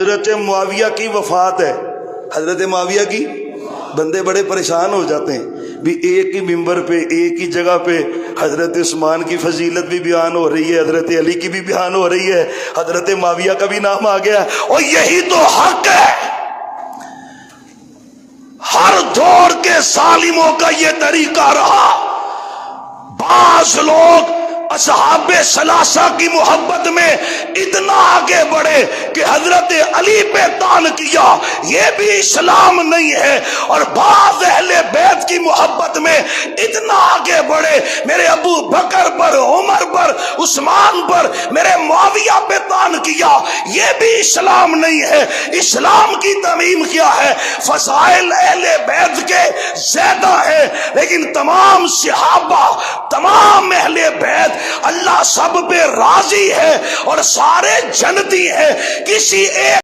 हजरत मुआविया की वफात है। हजरत मुआविया की, बंदे बड़े परेशान हो जाते हैं भी एक ही मिंबर पे एक ही जगह पे हजरत उस्मान की फजीलत भी बयान हो रही है, हजरत अली की भी बयान हो रही है, हजरत मुआविया का भी नाम आ गया और यही तो हक है। हर दौर के सालिमों का ये तरीका रहा। बाज लोग असहाबे सलासा की मोहब्बत में इतना आगे बढ़े कि हजरत अली पे तान किया, ये भी इस्लाम नहीं है। और बाज अहले बैत की मोहब्बत में इतना आगे बढ़े, मेरे अबू बकर पर, उमर पर, उस्मान पर, मेरे मुआविया पे तान किया, ये भी इस्लाम नहीं है। इस्लाम की तमीम क्या है? फसाइल अहले बैत के ज्यादा है, लेकिन तमाम सहाबा, तमाम अहले बैत, अल्लाह सब पे राजी है और सारे जन्नती हैं। किसी एक